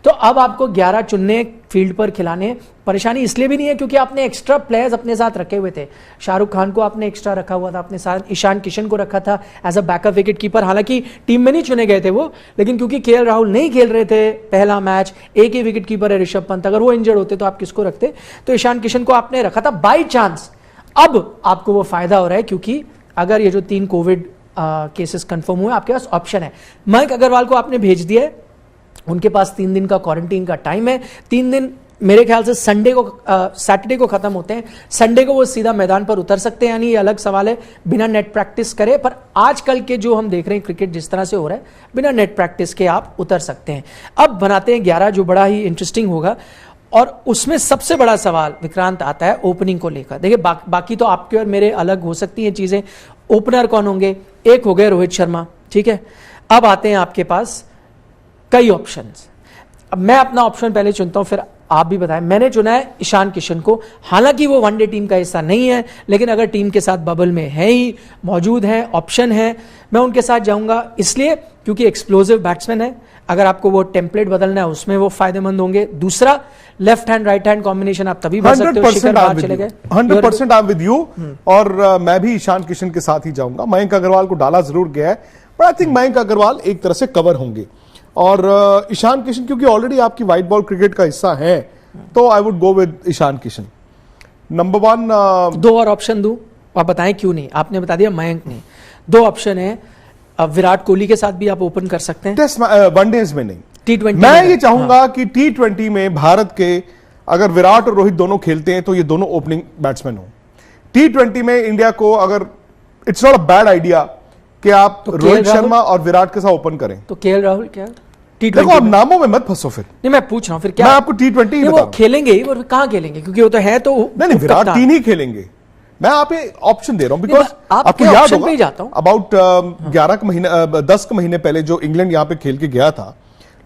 तो अब आपको 11 चुनने फील्ड पर खिलाने। परेशानी इसलिए भी नहीं है क्योंकि आपने एक्स्ट्रा प्लेयर्स अपने साथ रखे हुए थे। शाहरुख खान को आपने एक्स्ट्रा रखा हुआ था अपने साथ, ईशान किशन को रखा था as a backup wicket keeper. हालांकि टीम में नहीं चुने गए थे वो, लेकिन क्योंकि केएल राहुल नहीं खेल रहे थे पहला मैच, एक ही विकेट कीपर है ऋषभ पंत, अगर वो इंजर्ड होते तो आप किसको रखते? तो ईशान किशन को आपने रखा था बाई चांस। अब आपको वो फायदा हो रहा है क्योंकि अगर ये जो 3 कोविड केसेस कंफर्म हुए, आपके पास ऑप्शन है। मयंक अग्रवाल को आपने भेज दिया है, उनके पास 3 दिन का क्वारंटीन का टाइम है। 3 दिन मेरे ख्याल से सैटरडे को खत्म होते हैं, संडे को वो सीधा मैदान पर उतर सकते हैं, यानी ये अलग सवाल है बिना नेट प्रैक्टिस करे। पर आजकल के जो हम देख रहे हैं क्रिकेट जिस तरह से हो रहा है, बिना नेट प्रैक्टिस के आप उतर सकते हैं। अब बनाते हैं 11, जो बड़ा ही इंटरेस्टिंग होगा। और उसमें सबसे बड़ा सवाल विक्रांत आता है ओपनिंग को लेकर। देखिए बाकी तो आपके और मेरे अलग हो सकती हैं चीजें। ओपनर कौन होंगे? एक हो गए रोहित शर्मा, ठीक है। अब आते हैं आपके पास कई ऑप्शंस। अब मैं अपना ऑप्शन पहले चुनता हूं, फिर आप भी बताएं। मैंने चुना है ईशान किशन को। हालांकि वो वनडे टीम का हिस्सा नहीं है, लेकिन अगर टीम के साथ बबल में है ही, मौजूद है, ऑप्शन है, मैं उनके साथ जाऊंगा। इसलिए क्योंकि एक्सप्लोसिव बैट्समैन है, अगर आपको वो टेम्पलेट बदलना है उसमें वो फायदेमंद होंगे। दूसरा, left hand right hand combination आप तभी भर सकते हो। शिखर बाहर चले गए, 100% आई एम विद यू। और मैं भी ईशान किशन के साथ ही जाऊंगा। मयंक अग्रवाल को डाला जरूर गया है, पर आई थिंक मयंक अग्रवाल एक तरह से कवर होंगे। और ईशान किशन क्योंकि ऑलरेडी आपकी व्हाइट बॉल क्रिकेट का हिस्सा है, तो I would go with Ishan Kishan. Number 1 2 और ऑप्शन दूं, आप बताएं क्यों नहीं? आपने बता दिया मयंक ने। 2 ऑप्शन है, विराट कोहली के साथ भी आप ओपन कर सकते हैं। टेस्ट वनडेज में नहीं, T20 मैं ये चाहूंगा कि T20 में भारत के अगर विराट और रोहित दोनों खेलते हैं तो ये दोनों ओपनिंग बैट्समैन हो। T20 में इंडिया को अगर it's not a bad idea कि आप तो रोहित शर्मा और विराट के साथ ओपन करें। तो केएल राहुल क्या देखो, आप नामों में मत फंसो। फिर नहीं, मैं पूछ रहा हूं फिर क्या मैं आपको T20 ही वो खेलेंगे ही, और कहाँ खेलेंगे? क्योंकि वो तो है तो नहीं, विराट 3 ही खेलेंगे। मैं आप ऑप्शन दे रहा हूं बिकॉज आपको याद होगा अबाउट 10 महीने पहले जो इंग्लैंड यहां पे खेल के गया था,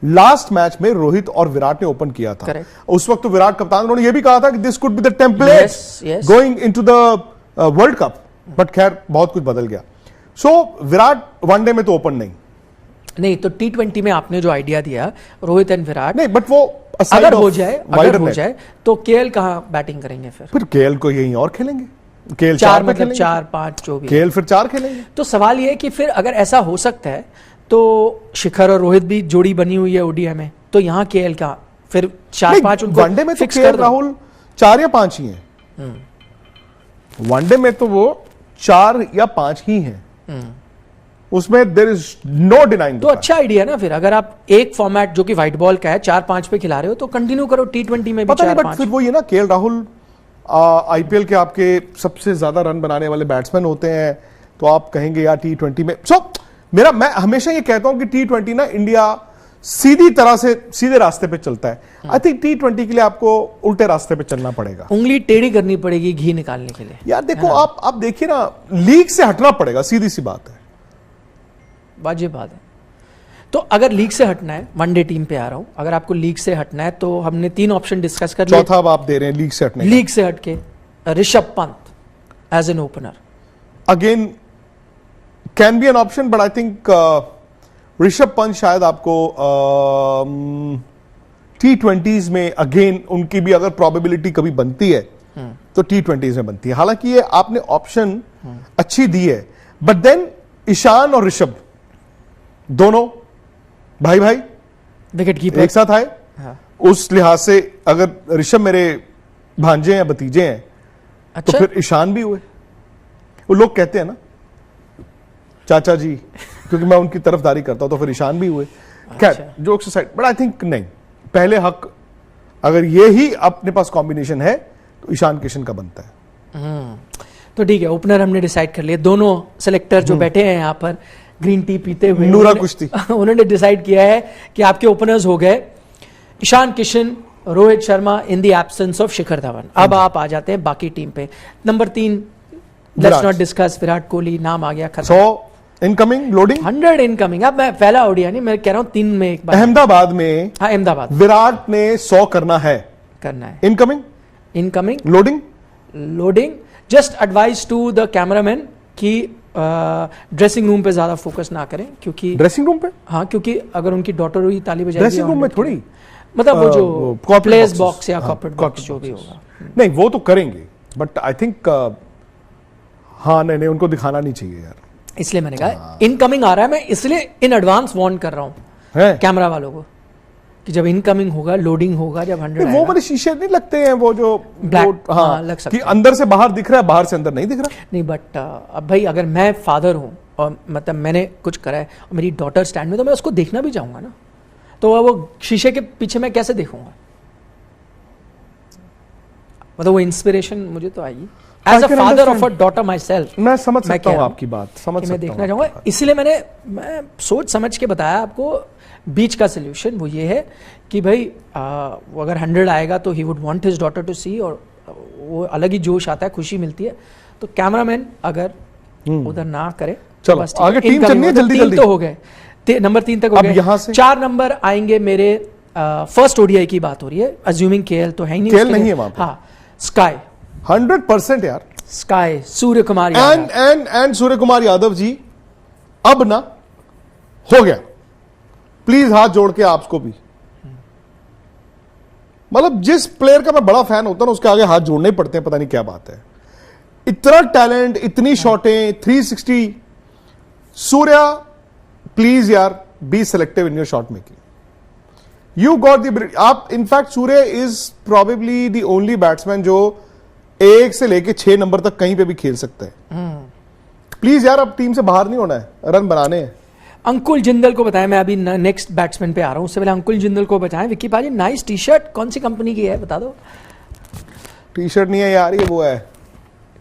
लास्ट मैच में रोहित और विराट ने ओपन किया था। उस वक्त तो विराट कप्तान, उन्होंने ये भी कहा था कि this could be the template going into the world cup, but खैर बहुत कुछ बदल गया। सो विराट वनडे में तो ओपन नहीं। तो T20 में आपने जो आइडिया दिया रोहित एंड विराट, नहीं, बट वो अगर हो जाए तो केएल कहां बैटिंग करेंगे? फिर केएल को यहीं और खेलेंगे। केएल 4 मतलब 4-5 जो भी, केएल फिर 4 खेलेंगे। तो सवाल ये है कि फिर अगर ऐसा हो सकता है तो शिखर और रोहित भी जोड़ी बनी हुई है ओडीआई में, तो यहां केएल का फिर 4-5 उनको वनडे में फिक्स कर राहुल 4 या 5 ही हैं। वनडे में तो वो 4 या 5 ही हैं, उसमें देयर इज नो डिनाइंग। तो अच्छा आइडिया ना फिर, अगर आप एक फॉर्मेट जो कि व्हाइट बॉल का है 4-5 पे खिला रहे हो तो कंटिन्यू करो T20 में भी 4-5। फिर वो ये ना, केएल राहुल आईपीएल के आपके सबसे ज्यादा रन बनाने वाले बैट्समैन होते हैं, तो आप कहेंगे यार T20 में। मैं हमेशा ये कहता हूं कि T20 ना इंडिया सीधी तरह से सीधे रास्ते पे चलता है। आई थिंक T20 के लिए आपको उल्टे रास्ते पे चलना पड़ेगा, उंगली टेढ़ी करनी पड़ेगी घी निकालने के लिए। यार देखो, आप देखिए ना, लीग से हटना पड़ेगा, सीधी सी बात है। वाजिब बात है। तो अगर लीग से हटना है, वनडे टीम पे आ रहा हूं, अगर आपको लीग से हटना है तो हमने 3 ऑप्शन डिस्कस कर लिए। चौथा अब आप दे रहे हैं लीग से हटने। लीग से हटके Rishabh Pant as an opener again can be an option, but I think Rishabh Pant शायद आपको T20s में अगेन उनकी भी अगर प्रोबेबिलिटी कभी बनती है तो T20s में बनती है। हालांकि ये आपने ऑप्शन अच्छी दी है, बट देन ईशान और ऋषभ दोनों भाई विकेट कीपर एक साथ आए। उस लिहाज से अगर ऋषभ मेरे भांजे हैं, भतीजे हैं, अच्छा? तो फिर ईशान भी हुए। वो लोग कहते हैं ना चाचा जी, क्योंकि मैं उनकी तरफदारी करता हूं, तो फिर ईशान भी हुए। खैर jokes aside, but I think नहीं, पहले हक अगर ये ही अपने पास कॉम्बिनेशन है तो ईशान किशन का बनता है। तो ठीक है, ओपनर हमने डिसाइड कर लिया। दोनों सेलेक्टर जो बैठे हैं यहाँ पर ग्रीन टी पीते हुए, नूरा कुश्ती, उन्होंने डिसाइड किया है कि आपके ओपनर्स हो गए Ishan Kishan, Rohit Sharma in the absence of Shikhar Dhawan. अब आप आ जाते हैं बाकी टीम पे। Number 3, let's not discuss, Virat Kohli नाम आ गया, खत्म। 100 इनकमिंग, लोडिंग 100 इनकमिंग। अब मैं पहला ओडिया नहीं, मैं कह रहा हूं 3 में एक बार। अहमदाबाद में, हाँ अहमदाबाद, विराट ने 100 करना है। Incoming, loading. Just advice to the cameraman कि ड्रेसिंग रूम पे ज्यादा फोकस ना करें, क्योंकि ड्रेसिंग रूम पे, हाँ, क्योंकि अगर उनकी डॉटर हुई ताली बजाएगी ड्रेसिंग रूम में थोड़ी, मतलब वो जो corporate प्लेस boxes, बॉक्स या हाँ, कॉर्पोरेट corporate बॉक्स जो भी boxes. होगा। नहीं वो तो करेंगे, बट आई थिंक हाँ नहीं उनको दिखाना नहीं चाहिए यार। इसलिए मैंने कहा इनकमिंग आ रहा है, मैं इसलिए इन एडवांस वार्न कर रहा हूँ है कैमरा वालों को कि जब इनकमिंग होगा, लोडिंग होगा, जब 100 वो वाले शीशे नहीं लगते हैं वो जो Black, हाँ, हाँ, लग सकते कि हैं। अंदर से बाहर दिख रहा है, बाहर से अंदर नहीं दिख रहा। नहीं बट अब भाई अगर मैं फादर हूँ और मतलब मैंने कुछ करा है और मेरी डॉटर स्टैंड में, तो मैं उसको देखना भी चाहूंगा ना, तो वो शीशे के पीछे मैं कैसे देखूंगा? मतलब वो इंस्पिरेशन मुझे तो आएगी as a father of a daughter myself. मैं समझ सकता हूँ आपकी बात, समझ मैं सकता देखना हूँ। चाहूंगा, इसलिए मैं सोच समझ के बताया आपको। बीच का सोल्यूशन वो ये है कि भाई वो अगर 100 आएगा तो he would want his daughter to सी, और वो अलग ही जोश आता है, खुशी मिलती है। तो कैमरामैन अगर उधर ना करे तो चलो बस ठीक है। आगे टीम Incoming चलनी है मतलब जल्दी 3 जल्दी। तो हो गए, नंबर 3 तक हो अब गए। यहाँ से 4 नंबर आएंगे मेरे, फर्स्ट ओडीआई की बात हो रही है, अज्यूमिंग केएल तो है ही नहीं, KL उसके नहीं लिए। है वहाँ पे। हाँ, स्काई 100% यार। स्काई सूर्य कुमार यादव। एंड सूर्य कुमार यादव जी, अब ना हो गया, प्लीज हाथ जोड़ के आपको भी, मतलब जिस प्लेयर का मैं बड़ा फैन होता हूं उसके आगे हाथ जोड़ने ही पड़ते हैं, पता नहीं क्या बात है। इतना टैलेंट, इतनी शॉटें, 360। सूर्या प्लीज यार be selective in your shot making. You got the, आप in fact Surya is probably the only batsman जो 1 से लेके 6 नंबर तक कहीं पे भी खेल सकता है। प्लीज यार अब टीम से बाहर नहीं होना है, रन बनाने हैं। अंकुल जिंदल को बताएं, मैं अभी नेक्स्ट बैट्समैन पे आ रहा हूं, उससे पहले अंकुल जिंदल को बताएं। विक्की पाजी नाइस टी शर्ट, कौन सी कंपनी की है बता दो? टी शर्ट नहीं है यार, ये वो है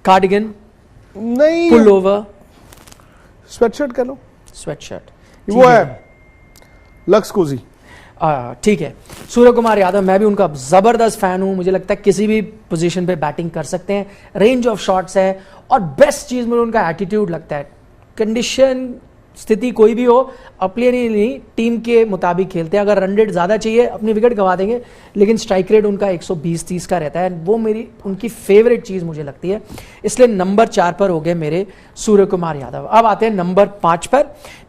कार्डिगन, नहीं, पुल ओवर, स्वेटशर्ट कह लो, स्वेट शर्ट, वो है लक्स कोजी। ठीक है। सूर्य कुमार यादव, मैं भी उनका जबरदस्त फैन हूं, मुझे लगता है किसी भी पोजीशन पे बैटिंग कर सकते हैं, रेंज ऑफ शॉट्स है, और बेस्ट चीज मुझे उनका एटीट्यूड लगता है। कंडीशन, स्थिति कोई भी हो, अपने नहीं टीम के मुताबिक खेलते हैं। अगर रन रेट ज्यादा चाहिए, अपनी विकेट गंवा देंगे, लेकिन स्ट्राइक रेट उनका 120-30 का रहता है। वो मेरी उनकी फेवरेट चीज मुझे लगती है, इसलिए नंबर 4 पर हो गए मेरे सूर्य कुमार यादव। अब आते हैं नंबर 5 पर।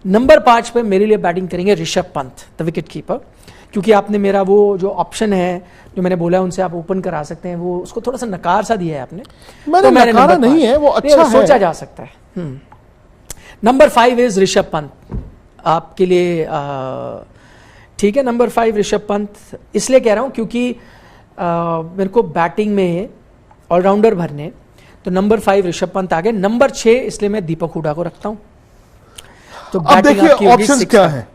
नंबर 5 पर मेरे लिए बैटिंग करेंगे Rishabh Pant, the wicket keeper, क्योंकि आपने मेरा वो जो ऑप्शन है जो मैंने बोला उनसे आप ओपन करा सकते हैं, वो उसको थोड़ा सा नकार सा दिया है आपने। मैंने नकारा नंबर नहीं 5 है, वो अच्छा है, सोचा जा सकता है। नंबर 5 इज ऋषभ पंत, आपके लिए ठीक है। नंबर 5 ऋषभ पंत इसलिए कह रहा हूं क्योंकि मेरे को बैटिंग में ऑलराउंडर भरने, तो नंबर 5 ऋषभ पंत आ गए। नंबर 6 इसलिए मैं दीपक हुडा को रखता हूं। तो अब देखिए ऑप्शंस क्या है,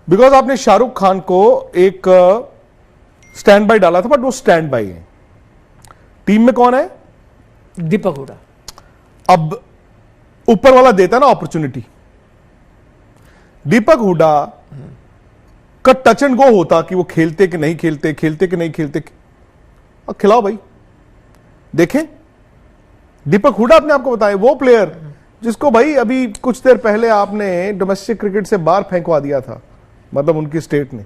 बिकॉज आपने शाहरुख खान को एक स्टैंड बाय डाला था, बट वो स्टैंड बाय है। टीम में कौन है? दीपक हुडा। अब ऊपर वाला देता ना अपॉर्चुनिटी, दीपक हुडा का टच एंड गो होता कि वो खेलते कि नहीं खेलते, खेलते कि नहीं खेलते। अब खिलाओ भाई, देखें। दीपक हुडा अपने आपको बताए, वो प्लेयर जिसको भाई अभी कुछ देर पहले आपने डोमेस्टिक क्रिकेट से बाहर फेंकवा दिया था, मतलब उनकी स्टेट ने।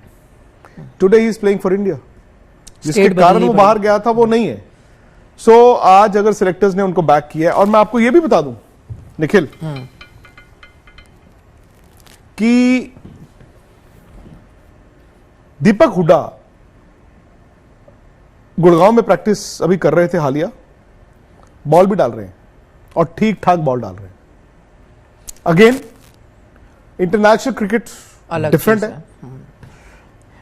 Today he is playing for India, जिसके कारण वो बाहर गया था वो नहीं है। सो आज अगर सिलेक्टर्स ने उनको बैक किया है, और मैं आपको यह भी बता दूं निखिल कि दीपक हुडा गुड़गांव में प्रैक्टिस अभी कर रहे थे हालिया, बॉल भी डाल रहे हैं और ठीक ठाक बॉल डाल रहे हैं। अगेन इंटरनेशनल क्रिकेट डिफरेंट है,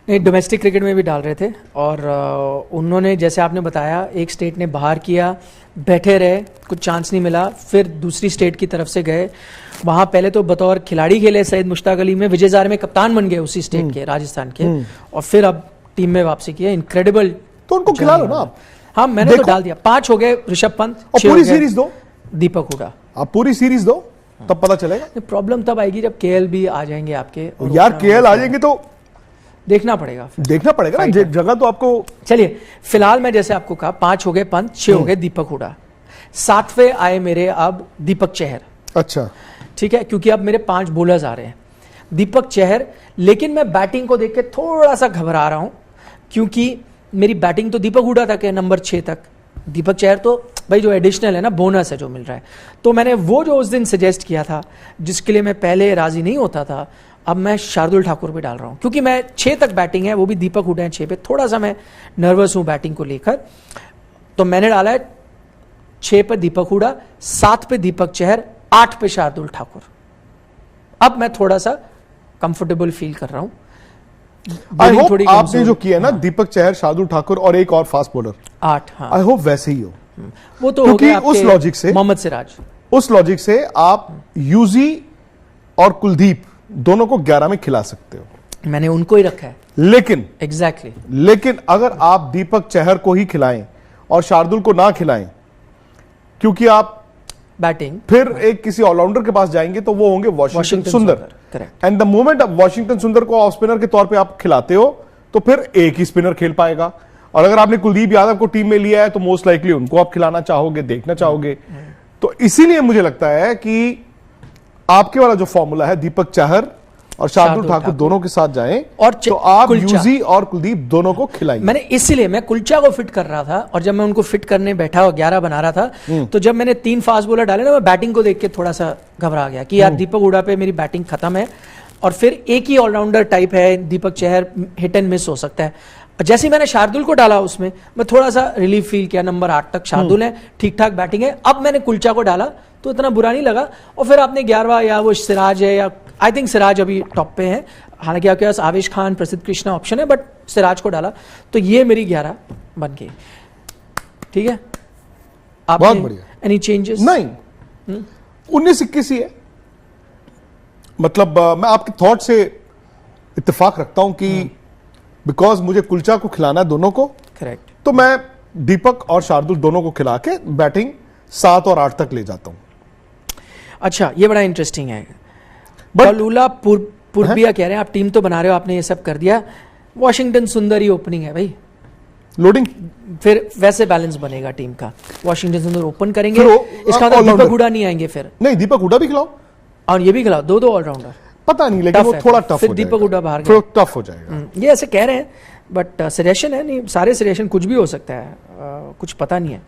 नहीं डोमेस्टिक क्रिकेट में भी डाल रहे थे, और उन्होंने जैसे आपने बताया एक स्टेट ने बाहर किया, बैठे रहे, कुछ चांस नहीं मिला, फिर दूसरी स्टेट की तरफ से गए, वहां पहले तो बतौर खिलाड़ी खेले सईद मुश्ताक अली में, विजयजार में कप्तान बन गए उसी स्टेट के, राजस्थान के, और फिर अब टीम में वापसी की है। इनक्रेडिबल। तो उनको खिला लो ना आप। हाँ मैंने तो डाल दिया। 5 हो गए ऋषभ पंत, और पूरी सीरीज दो दीपक हुडा। आप पूरी सीरीज दो, तब पता चलेगा। प्रॉब्लम तब आएगी जब केएल भी आ जाएंगे आपके, यार केएल आ जाएंगे तो देखना पड़ेगा, फिर देखना पड़ेगा ना, जगह तो आपको। चलिए फिलहाल मैं जैसे आपको कहा 5 हो गए पंत, 6 हो गए दीपक हुडा, 7वें आए मेरे अब दीपक चहर। अच्छा ठीक है, क्योंकि अब मेरे 5 बॉलर्स आ रहे हैं, दीपक चहर। लेकिन मैं बैटिंग को देख के थोड़ा सा घबरा रहा हूं, क्योंकि मेरी बैटिंग तो दीपक हुडा तक है, नंबर 6 तक। दीपक चहर तो भाई जो एडिशनल है ना, बोनस है जो मिल रहा है। तो मैंने वो जो उस दिन सजेस्ट किया था, जिसके लिए मैं पहले राजी नहीं होता था, अब मैं शार्दुल ठाकुर पे डाल रहा हूं क्योंकि मैं 6 तक बैटिंग है, वो भी दीपक हुडा है 6 पे, थोड़ा सा मैं नर्वस हूं बैटिंग को लेकर। तो मैंने डाला है 6 पे दीपक हुडा, 7 पे दीपक चहर, 8 पे शार्दुल ठाकुर। अब मैं थोड़ा सा कंफर्टेबल फील कर रहा हूं। आई होप आपने जो किया ना, दीपक चहर, शार्दुल ठाकुर और एक और फास्ट बॉलर 8, हाँ आई होप वैसे ही हो। वो तो हो क्योंकि गया उस आपके लॉजिक से, मोहम्मद सिराज, उस लॉजिक से आप यूजी और कुलदीप दोनों को 11 में खिला सकते हो। मैंने उनको ही रखा है। लेकिन एग्जैक्टली लेकिन अगर आप दीपक चहर को ही खिलाएं और शार्दुल को ना खिलाएं, क्योंकि आप बैटिंग फिर एक किसी ऑलराउंडर के पास जाएंगे तो वो होंगे वॉशिंगटन सुंदर। Correct. And the moment Washington सुंदर को ऑफ स्पिनर के तौर पे आप खिलाते हो तो फिर एक ही स्पिनर खेल पाएगा। और अगर आपने कुलदीप यादव को टीम में लिया है तो मोस्ट लाइकली उनको आप खिलाना चाहोगे, देखना चाहोगे। तो इसीलिए मुझे लगता है कि आपके वाला जो फॉर्मूला है, दीपक चहर और शार्दुल ठाकुर दोनों के साथ जाएं और तो आप यूजी और कुलदीप दोनों को खिलाएंगे। मैंने इसीलिए मैं कुलचा को फिट कर रहा था, और जब मैं उनको फिट करने बैठा और 11 बना रहा था, तो जब मैंने 3 फास्ट बॉलर डाले ना, मैं बैटिंग को देख के थोड़ा सा घबरा गया कि यार दीपक हुडा पे मेरी बैटिंग खत्म है, और फिर एक ही ऑलराउंडर टाइप है Deepak Chahar, hit and miss हो सकता है। जैसे ही मैंने शार्दुल को डाला उसमें मैं थोड़ा सा रिलीफ फील किया, नंबर 8 तक शार्दुल है, ठीक ठाक बैटिंग है। अब मैंने कुलचा को डाला तो इतना बुरा नहीं लगा, और फिर आपने 11वां या वो सिराज है, या आई थिंक सिराज अभी टॉप पे है, हालांकि आपके पास आवेश खान, प्रसिद्ध कृष्णा ऑप्शन है, बट सिराज को डाला तो ये मेरी 11 बन गई। ठीक है, आप बहुत बढ़िया। Any changes? नहीं, 19-21 ही है। मतलब मैं आपके थॉट से इत्तेफाक रखता हूं कि बिकॉज मुझे कुलचा को खिलाना है दोनों को, करेक्ट, तो मैं दीपक और शार्दुल दोनों को खिला के बैटिंग 7 और 8 तक ले जाता हूं। अच्छा, ये बड़ा इंटरेस्टिंग है। But- कलूला पुरबिया कह रहे हैं आप टीम तो बना रहे हो, आपने ये सब कर दिया, वॉशिंगटन सुंदर ही ओपनिंग है भाई, लोडिंग फिर वैसे बैलेंस बनेगा टीम का। वॉशिंगटन सुंदर ओपन करेंगे, फिर इसका मतलब all-rounder। दीपक हुडा नहीं आएंगे फिर, नहीं, दीपक हुडा भी खिलाओ और ये भी खिलाओ, दो ऑलराउंडर। पता नहीं, लेकिन Tough वो है, थोड़ा टफ फिर हो दीपक जाएगा। हुडा बाहर थोड़ा टफ हो जाएगा। ये ऐसे कह रहे हैं, बट सजेशन है, नहीं सारे सजेशन, कुछ भी हो सकता है, कुछ पता नहीं है।